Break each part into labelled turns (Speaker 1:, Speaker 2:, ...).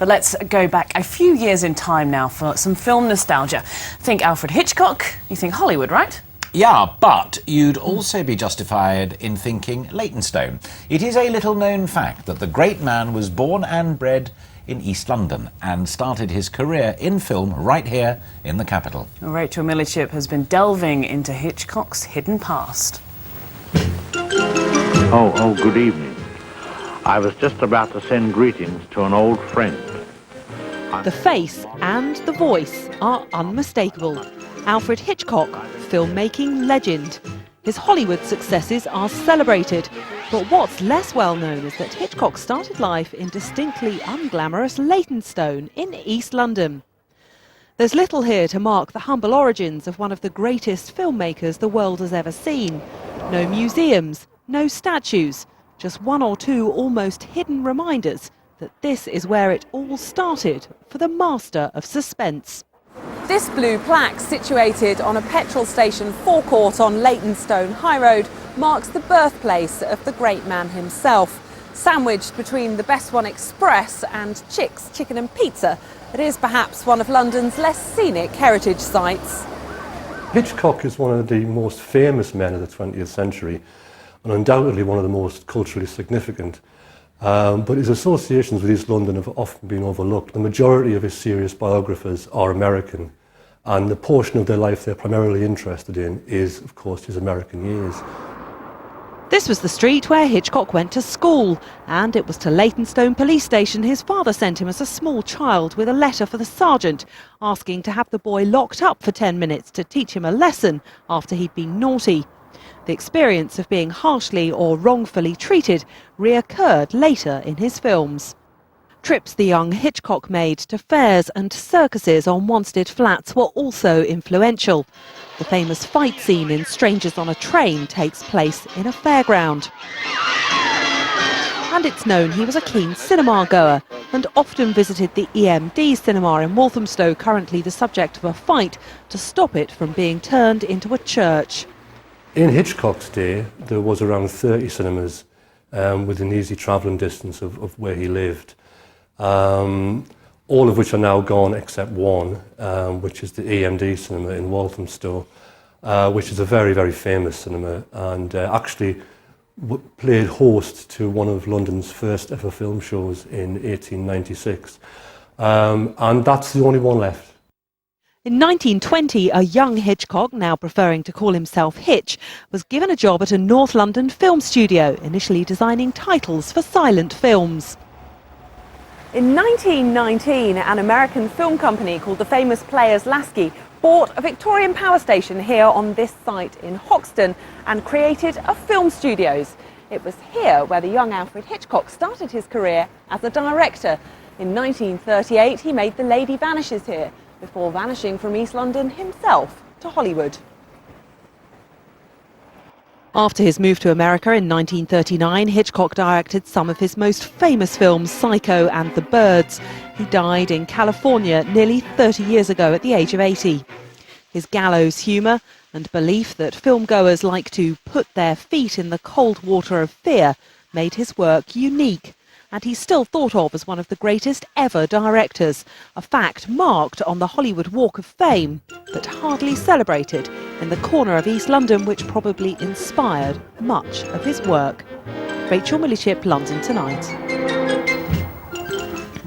Speaker 1: But let's go back a few years in time now for some film nostalgia. Think Alfred Hitchcock, you think Hollywood, right?
Speaker 2: Yeah, but you'd also be justified in thinking Leytonstone. It is a little-known fact that the great man was born and bred in East London and started his career in film right here in the capital.
Speaker 1: Rachel Millichip has been delving into Hitchcock's hidden past.
Speaker 3: Oh, good evening. I was just about to send greetings to an old friend.
Speaker 4: The face and the voice are unmistakable. Alfred Hitchcock, filmmaking legend. His Hollywood successes are celebrated, but what's less well known is that Hitchcock started life in distinctly unglamorous Leytonstone in East London. There's little here to mark the humble origins of one of the greatest filmmakers the world has ever seen. No museums, no statues, just one or two almost hidden reminders that this is where it all started for the master of suspense.
Speaker 5: This blue plaque, situated on a petrol station forecourt on Leytonstone High Road, marks the birthplace of the great man himself. Sandwiched between the Best One Express and Chick's Chicken and Pizza, it is perhaps one of London's less scenic heritage sites.
Speaker 6: Hitchcock is one of the most famous men of the 20th century and undoubtedly one of the most culturally significant. But his associations with East London have often been overlooked. The majority of his serious biographers are American, and the portion of their life they're primarily interested in is, of course, his American years.
Speaker 4: This was the street where Hitchcock went to school, and it was to Leytonstone police station his father sent him as a small child with a letter for the sergeant, asking to have the boy locked up for 10 minutes to teach him a lesson after he'd been naughty. The experience of being harshly or wrongfully treated reoccurred later in his films. Trips the young Hitchcock made to fairs and circuses on Wanstead Flats were also influential. The famous fight scene in Strangers on a Train takes place in a fairground. And it's known he was a keen cinema goer and often visited the EMD Cinema in Walthamstow, currently the subject of a fight, to stop it from being turned into a church.
Speaker 6: In Hitchcock's day, there was around 30 cinemas within easy travelling distance of where he lived. All of which are now gone except one, which is the EMD Cinema in Walthamstow, which is a very, very famous cinema and actually played host to one of London's first ever film shows in 1896. And that's the only one left.
Speaker 4: In 1920, a young Hitchcock, now preferring to call himself Hitch, was given a job at a North London film studio, initially designing titles for silent films.
Speaker 5: In 1919, an American film company called the famous Players Lasky bought a Victorian power station here on this site in Hoxton and created a film studios. It was here where the young Alfred Hitchcock started his career as a director. In 1938, he made The Lady Vanishes here, before vanishing from East London himself to Hollywood.
Speaker 4: After his move to America in 1939, Hitchcock directed some of his most famous films, Psycho and The Birds. He died in California nearly 30 years ago at the age of 80. His gallows humour and belief that filmgoers like to put their feet in the cold water of fear made his work unique. And he's still thought of as one of the greatest ever directors, a fact marked on the Hollywood Walk of Fame, but hardly celebrated in the corner of East London which probably inspired much of his work. Rachel Millichip, London Tonight.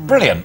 Speaker 2: Brilliant.